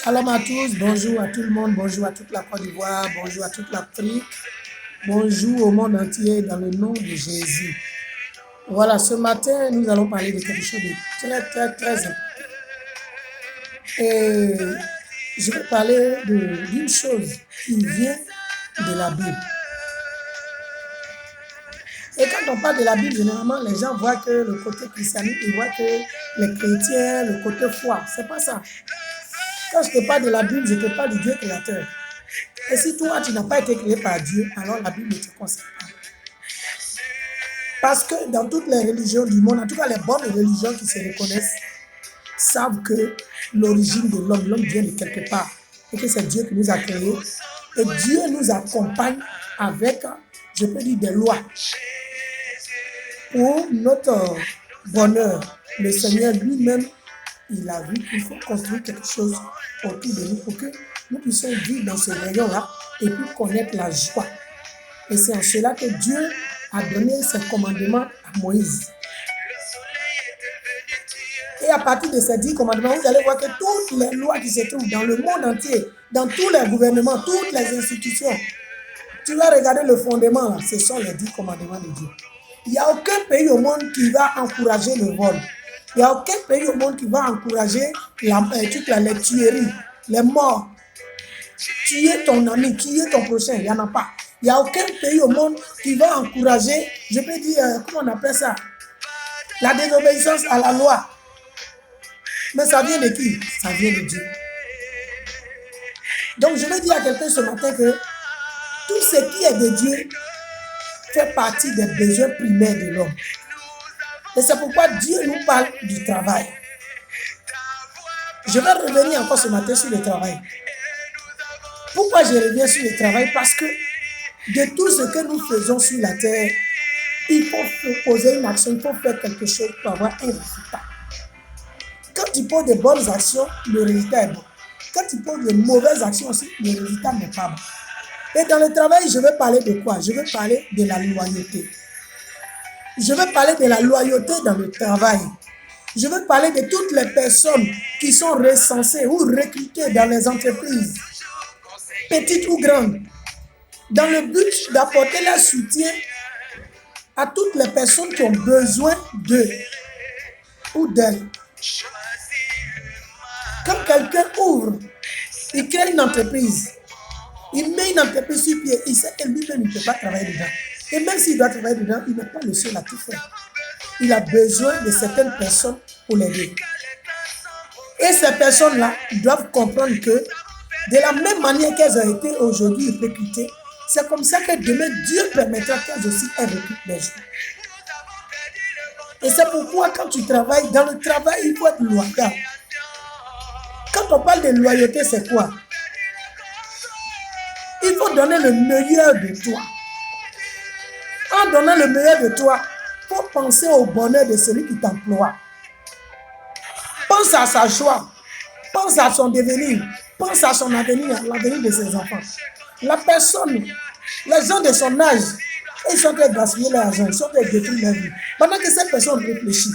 Shalom à tous, bonjour à tout le monde, bonjour à toute la Côte d'Ivoire, bonjour à toute l'Afrique, bonjour au monde entier dans le nom de Jésus. Voilà, ce matin, nous allons parler de quelque chose de très important. Et je vais parler d'une chose qui vient de la Bible. Et quand on parle de la Bible, généralement, les gens voient que le côté christianisme, ils voient que les chrétiens, le côté foi. C'est pas ça. Quand je te parle de la Bible, je te parle du Dieu créateur. Et si toi, tu n'as pas été créé par Dieu, alors la Bible ne te concerne pas. Parce que dans toutes les religions du monde, en tout cas les bonnes religions qui se reconnaissent, savent que l'origine de l'homme vient de quelque part. Et que c'est Dieu qui nous a créés. Et Dieu nous accompagne avec, je peux dire, des lois. Pour notre bonheur, le Seigneur lui-même, il a vu qu'il faut construire quelque chose autour de nous pour que nous puissions vivre dans ce rayon-là et puis connaître la joie. Et c'est en cela que Dieu a donné ses commandements à Moïse. Et à partir de ces 10 commandements, vous allez voir que toutes les lois qui se trouvent dans le monde entier, dans tous les gouvernements, toutes les institutions, tu vas regarder le fondement, là, ce sont les 10 commandements de Dieu. Il n'y a aucun pays au monde qui va encourager le vol. Il n'y a aucun pays au monde qui va encourager les tueries, les morts. Tuer ton ami, tuer ton prochain, il n'y en a pas. Il n'y a aucun pays au monde qui va encourager, je peux dire, comment on appelle ça? La désobéissance à la loi. Mais ça vient de qui? Ça vient de Dieu. Donc je veux dire à quelqu'un ce matin que tout ce qui est de Dieu fait partie des besoins primaires de l'homme. Et c'est pourquoi Dieu nous parle du travail. Je vais revenir encore ce matin sur le travail. Pourquoi je reviens sur le travail? Parce que de tout ce que nous faisons sur la terre, il faut poser une action, il faut faire quelque chose pour avoir un résultat. Quand tu poses de bonnes actions, le résultat est bon. Quand tu poses de mauvaises actions aussi, le résultat n'est pas bon. Et dans le travail, je vais parler de quoi? Je vais parler de la loyauté. Je vais parler de la loyauté dans le travail. Je vais parler de toutes les personnes qui sont recensées ou recrutées dans les entreprises, petites ou grandes, dans le but d'apporter leur soutien à toutes les personnes qui ont besoin d'eux ou d'elles. Quand quelqu'un ouvre, il crée une entreprise, il met une entreprise sur pied, il sait que lui-même ne peut pas travailler dedans. Et même s'il doit travailler dedans, il n'est pas le seul à tout faire. Il a besoin de certaines personnes pour l'aider. Et ces personnes-là doivent comprendre que de la même manière qu'elles ont été aujourd'hui recrutées, c'est comme ça que demain, Dieu permettra qu'elles aussi recrutent des gens. Et c'est pourquoi quand tu travailles, dans le travail, il faut être loyal. Quand on parle de loyauté, c'est quoi? Il faut donner le meilleur de toi. En donnant le meilleur de toi, il faut penser au bonheur de celui qui t'emploie. Pense à sa joie. Pense à son devenir. Pense à son avenir, à l'avenir de ses enfants. La personne, les gens de son âge, ils sont en train de gaspiller leur argent, ils sont en train de détruire leur vie. Pendant que cette personne réfléchit,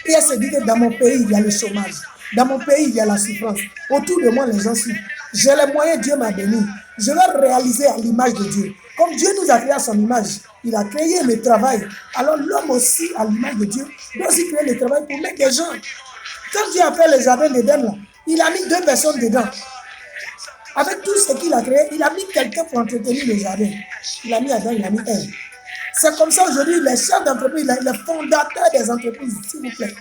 et elle se dit que dans mon pays, il y a le chômage. Dans mon pays, il y a la souffrance. Autour de moi, les gens souffrent. J'ai les moyens, Dieu m'a béni. Je vais réaliser à l'image de Dieu. Comme Dieu nous a créé à son image, il a créé le travail. Alors l'homme aussi, à l'image de Dieu, doit aussi créer le travail pour mettre des gens. Quand Dieu a fait le jardin d'Éden, il a mis 2 personnes dedans. Avec tout ce qu'il a créé, il a mis quelqu'un pour entretenir le jardin. Il a mis Adam, il a mis Ève. C'est comme ça aujourd'hui, les chefs d'entreprise, les fondateurs des entreprises, s'il vous plaît.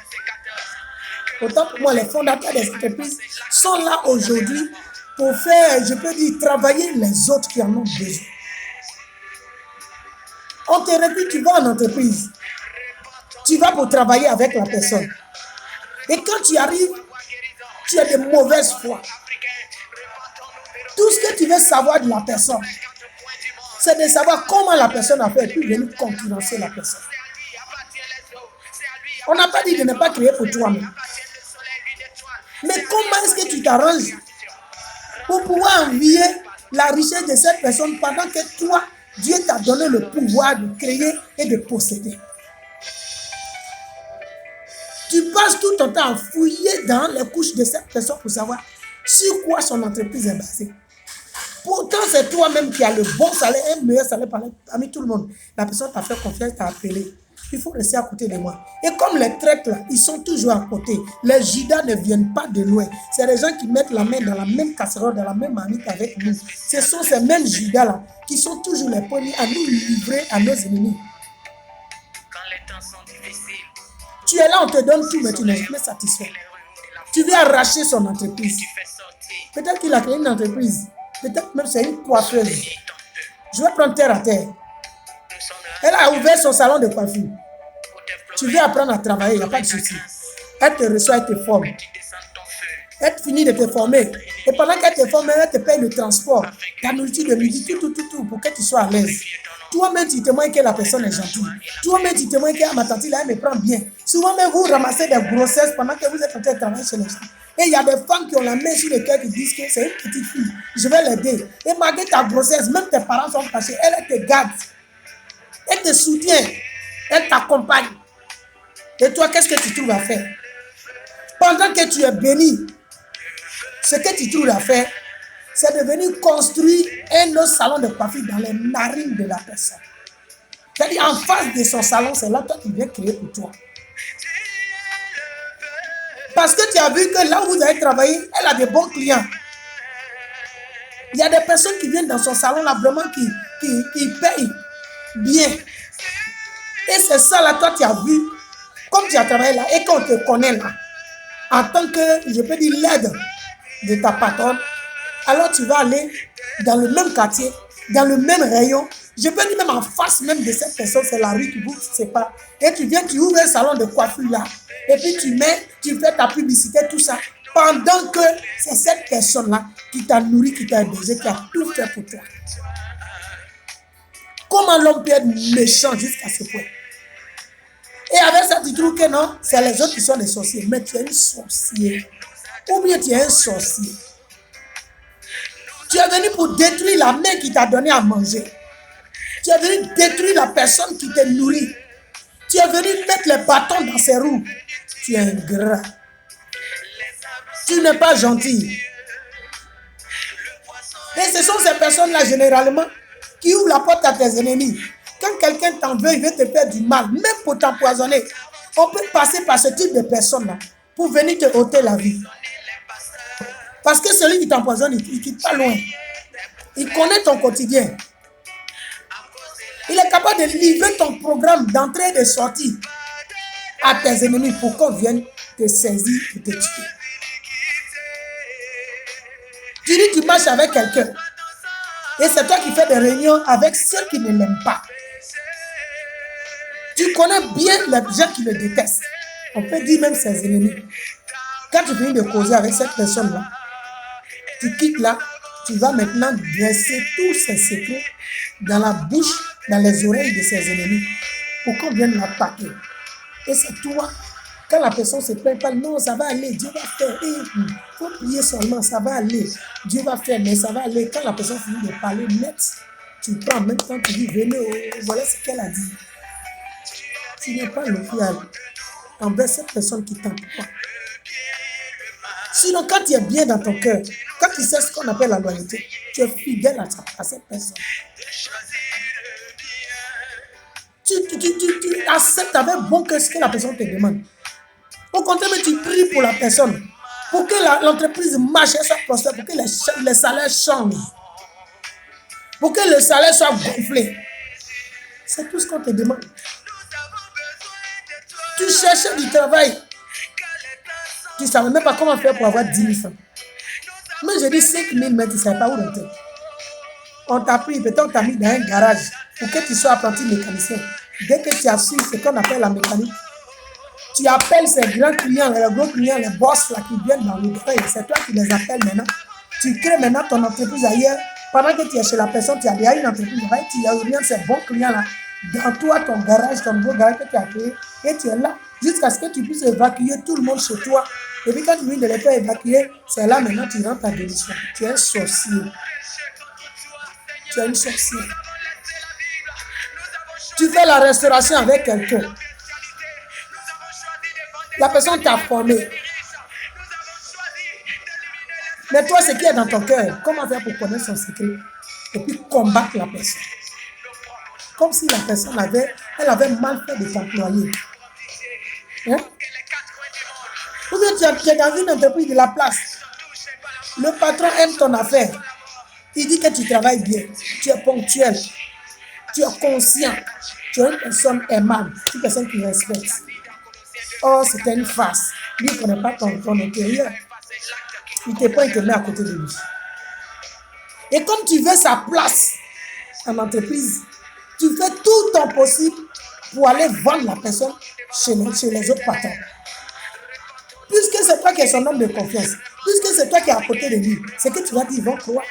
Autant pour moi, les fondateurs des entreprises sont là aujourd'hui pour faire, je peux dire, travailler les autres qui en ont besoin. On te recrute, tu vas en entreprise. Tu vas pour travailler avec la personne. Et quand tu arrives, tu as de mauvaises foi. Tout ce que tu veux savoir de la personne, c'est de savoir comment la personne a fait et puis venir concurrencer la personne. On n'a pas dit de ne pas créer pour toi-même. Mais comment est-ce que tu t'arranges pour pouvoir envier la richesse de cette personne pendant que toi, Dieu t'a donné le pouvoir de créer et de posséder? Tu passes tout ton temps à fouiller dans les couches de cette personne pour savoir Sur quoi son entreprise est basée? Pourtant, c'est toi-même qui as le bon salaire, un meilleur salaire parmi tout le monde. La personne t'a fait confiance, t'a appelé. Il faut rester à côté de moi. Et comme les traites là, ils sont toujours à côté. Les Judas ne viennent pas de loin. C'est les gens qui mettent la main dans la même casserole, dans la même marmite avec nous. Ce sont ces mêmes Judas là qui sont toujours les premiers à nous livrer à nos ennemis. Tu es là, on te donne tout, mais tu n'es jamais satisfait. Tu veux arracher son entreprise. Peut-être qu'il a créé une entreprise. Peut-être même c'est une coiffeuse. Je vais prendre terre à terre. Elle a ouvert son salon de coiffure. Tu veux apprendre à travailler, il n'y a pas de souci. Elle te reçoit, elle te forme. Elle finit de te former. Et pendant qu'elle te forme, elle te paye le transport, ta nourriture de midi, tout, pour que tu sois à l'aise. Toi-même, tu témoignes que la personne est gentille. Toi-même, tu témoignes que ma tante, là, elle me prend bien. Souvent, même vous ramassez des grossesses pendant que vous êtes en train de travailler chez les gens. Et il y a des femmes qui ont la main sur le cœur qui disent que c'est une petite fille. Je vais l'aider. Et malgré ta grossesse, même tes parents sont fâchés. Elle te garde. Elle te soutient. Elle t'accompagne. Et toi, qu'est-ce que tu trouves à faire? Pendant que tu es béni, ce que tu trouves à faire, c'est de venir construire un autre salon de coiffure dans les narines de la personne. C'est-à-dire, en face de son salon, c'est là toi qui viens créer pour toi. Parce que tu as vu que là où vous avez travaillé, elle a des bons clients. Il y a des personnes qui viennent dans son salon là, vraiment qui payent bien. Et c'est ça là, toi tu as vu, comme tu as travaillé là, et qu'on te connaît là, en tant que, je peux dire, l'aide de ta patronne, alors tu vas aller dans le même quartier, dans le même rayon. Je peux dire même en face même de cette personne, c'est la rue qui vous sépare. Et tu viens, tu ouvres un salon de coiffure là. Et puis tu fais ta publicité, tout ça. Pendant que c'est cette personne-là qui t'a nourri, qui t'a aidé, qui a tout fait pour toi. Comment l'homme peut être méchant jusqu'à ce point? Et avec ça, tu trouves que non, c'est les autres qui sont des sorciers. Mais tu es une sorcière. Ou bien tu es un sorcier. Tu es venu pour détruire la main qui t'a donné à manger. Tu es venu détruire la personne qui te nourrit. Tu es venu mettre les bâtons dans ses roues. Tu es ingrat. Tu n'es pas gentil. Et ce sont ces personnes-là, généralement, qui ouvrent la porte à tes ennemis. Quand quelqu'un t'en veut, il veut te faire du mal, même pour t'empoisonner. On peut passer par ce type de personnes-là pour venir te ôter la vie. Parce que celui qui t'empoisonne, il ne quitte pas loin. Il connaît ton quotidien. Il est capable de livrer ton programme d'entrée et de sortie à tes ennemis pour qu'on vienne te saisir et te tuer. Tu dis tu marches avec quelqu'un et c'est toi qui fais des réunions avec ceux qui ne l'aiment pas. Tu connais bien les gens qui le détestent. On peut dire même ses ennemis. Quand tu finis de causer avec cette personne-là, tu quittes là, tu vas maintenant dresser tous ses secrets dans la bouche, dans les oreilles de ses ennemis pour qu'on vienne l'attaquer. Et c'est toi, quand la personne se plaint pas, non, ça va aller, Dieu va faire. Il faut prier seulement, ça va aller. Dieu va faire, mais ça va aller. Quand la personne finit de parler net, tu prends en même temps, tu dis, venez, voilà ce qu'elle a dit. Tu n'es pas loyal envers cette personne qui t'entend pas. Sinon, quand tu es bien dans ton cœur, quand tu sais ce qu'on appelle la loyauté, tu es fidèle à cette personne. Tu acceptes avec bon cœur ce que la personne te demande. Au contraire, tu pries pour la personne, pour que l'entreprise marche et soit prospère, pour que les salaires changent, pour que le salaire soit gonflé. C'est tout ce qu'on te demande. Tu cherchais du travail. Tu ne savais même pas comment faire pour avoir 10 000 francs. Mais je dis 5 000, mais tu ne savais pas où rentrer. On t'a pris, peut-être on t'a mis dans un garage pour que tu sois apprenti mécanicien. Dès que tu as su ce qu'on appelle la mécanique, tu appelles ces grands clients, les gros clients, les boss là, qui viennent dans le travail. C'est toi qui les appelles maintenant. Tu crées maintenant ton entreprise ailleurs. Pendant que tu es chez la personne, tu as déjà une entreprise ailleurs. Tu orientes ces bons clients là dans toi, ton garage, ton nouveau garage que tu as créé. Et tu es là jusqu'à ce que tu puisses évacuer tout le monde chez toi. Et puis quand tu viens de les faire évacuer, c'est là maintenant tu rentres à démission. Tu es un sorcier. Tu es une sorcière. Tu fais la restauration avec quelqu'un. La personne t'a formé. Mais toi, ce qui est dans ton cœur, comment faire pour connaître son secret et puis combattre la personne? Comme si la personne elle avait mal fait de t'employer. Hein? Ou bien tu es dans une entreprise de la place. Le patron aime ton affaire. Il dit que tu travailles bien. Tu es ponctuel. Tu es conscient. Tu es une personne aimable. Une personne qui respecte. Oh, c'était une farce. Lui, il ne connaît pas ton intérieur. Il te prend, il te met à côté de lui. Et comme tu veux sa place en entreprise, tu fais tout ton possible pour aller vendre la personne chez les autres patrons. Puisque c'est toi qui es son homme de confiance, puisque c'est toi qui es à côté de lui, c'est que tu vas dire, ils vont croire.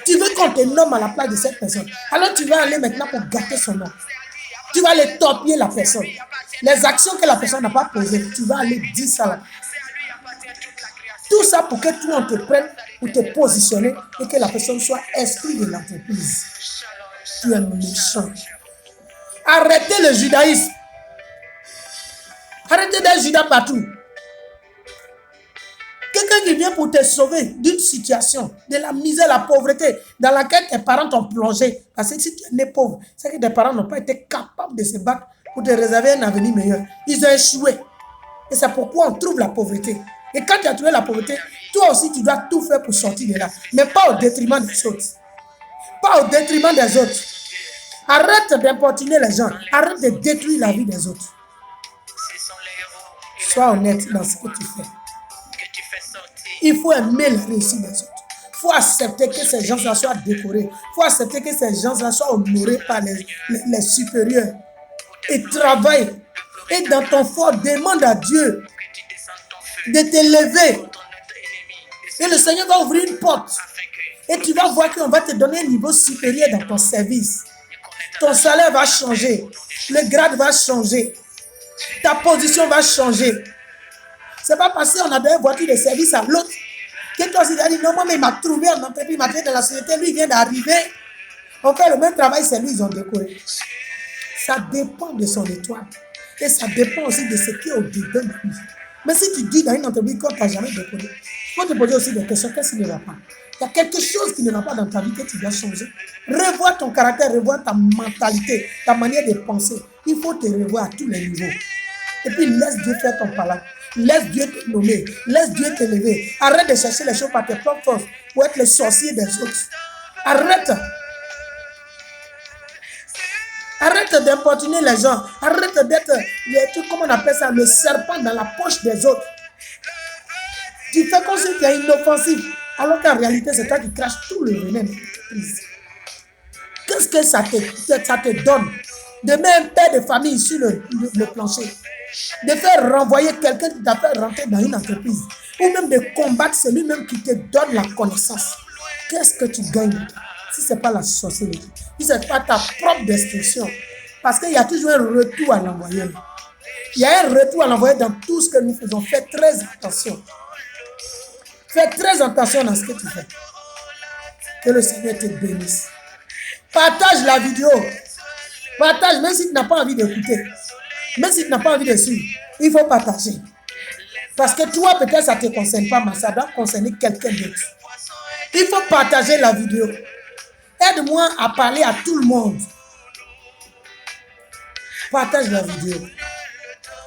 Tu veux qu'on te nomme à la place de cette personne. Alors tu vas aller maintenant pour gâter son nom. Tu vas aller torpiller la personne. Les actions que la personne n'a pas posées, tu vas aller dire ça là. Tout ça pour que tout le monde te prenne, pour te positionner et que la personne soit exclue de l'entreprise. Tu es méchant. Arrêtez le judaïsme. Arrêtez d'être judas partout. Quelqu'un qui vient pour te sauver d'une situation, de la misère, la pauvreté dans laquelle tes parents t'ont plongé. Parce que si tu es né pauvre, c'est que tes parents n'ont pas été capables de se battre pour te réserver un avenir meilleur. Ils ont échoué. Et c'est pourquoi on trouve la pauvreté. Et quand tu as trouvé la pauvreté, toi aussi tu dois tout faire pour sortir de là. Mais pas au détriment des autres. Pas au détriment des autres. Arrête d'importuner les gens. Arrête de détruire la vie des autres. Sois honnête dans ce que tu fais. Il faut aimer la réussite des autres. Il faut accepter que ces gens-là soient décorés. Il faut accepter que ces gens-là soient honorés par les supérieurs. Et travaille. Et dans ton fort, demande à Dieu de t'élever. Et le Seigneur va ouvrir une porte. Et tu vas voir qu'on va te donner un niveau supérieur dans ton service. Ton salaire va changer. Le grade va changer. Ta position va changer. C'est pas parce qu'on a donné une voiture de service à l'autre que toi aussi tu as dit non, moi mais il m'a trouvé en entreprise, il m'a trouvé dans la société, lui il vient d'arriver. On fait le même travail, c'est lui, ils ont décoré. Ça dépend de son étoile. Et ça dépend aussi de ce qui est au-dedans de lui. Mais si tu dis dans une entreprise qu'on t'a jamais décoré, il faut te poser aussi des questions. Qu'est-ce qui ne va pas? Il y a quelque chose qui ne va pas dans ta vie que tu dois changer. Revois ton caractère, revois ta mentalité, ta manière de penser. Il faut te revoir à tous les niveaux. Et puis laisse Dieu faire ton palais. Laisse Dieu te nommer. Laisse Dieu t'élever. Arrête de chercher les choses par tes propres forces pour être le sorcier des autres. Arrête. Arrête d'importuner les gens. Arrête d'être, comment on appelle ça, le serpent dans la poche des autres. Tu fais comme si tu es inoffensif. Alors qu'en réalité, c'est toi qui craches tout le venin de l'entreprise. Qu'est-ce que ça te donne de mettre un père de famille sur le plancher? De faire renvoyer quelqu'un qui t'a fait rentrer dans une entreprise. Ou même de combattre celui-même qui te donne la connaissance. Qu'est-ce que tu gagnes si ce n'est pas la sorcellerie? Si ce n'est pas ta propre destruction. Parce qu'il y a toujours un retour à l'envoyer. Il y a un retour à l'envoyer dans tout ce que nous faisons. Fais très attention. Fais très attention dans ce que tu fais. Que le Seigneur te bénisse. Partage la vidéo. Partage, même si tu n'as pas envie d'écouter. Même si tu n'as pas envie de suivre. Il faut partager. Parce que toi, peut-être, ça ne te concerne pas, mais ça doit concerner quelqu'un d'autre. Il faut partager la vidéo. Aide-moi à parler à tout le monde. Partage la vidéo.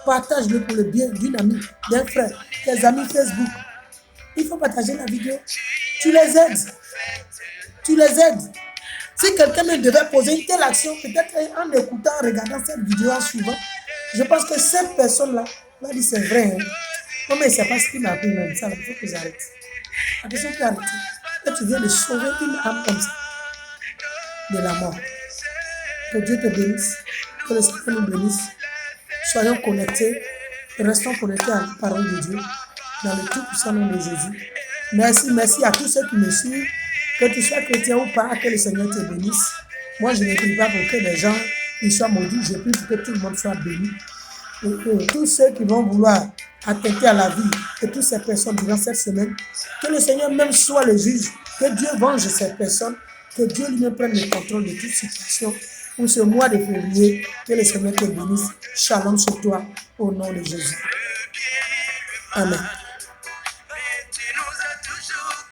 Partage-le pour le bien d'une amie, d'un frère, tes amis Facebook. Il faut partager la vidéo. Tu les aides. Tu les aides. Si quelqu'un me devait poser une telle action, peut-être en écoutant, en regardant cette vidéo en suivant, je pense que cette personne-là va dire c'est vrai. Hein. Non, mais c'est pas ce qui m'a pris même ça. Il faut que j'arrête. La personne peut arrêter. Et tu viens de sauver une âme comme ça. De la mort. Que Dieu te bénisse. Que le Seigneur nous bénisse. Soyons connectés. Restons connectés à la parole de Dieu. Dans le tout-puissant nom de Jésus. Merci à tous ceux qui me suivent. Que tu sois chrétien ou pas, que le Seigneur te bénisse. Moi, je ne prie pas pour que les gens ils soient maudits. Je prie pour que tout le monde soit béni. Et tous ceux qui vont vouloir attenter à la vie de toutes ces personnes durant cette semaine, que le Seigneur même soit le juge. Que Dieu venge ces personnes. Que Dieu lui-même prenne le contrôle de toute situation. Pour ce mois de février, que le Seigneur te bénisse. Shalom sur toi, au nom de Jésus. Amen.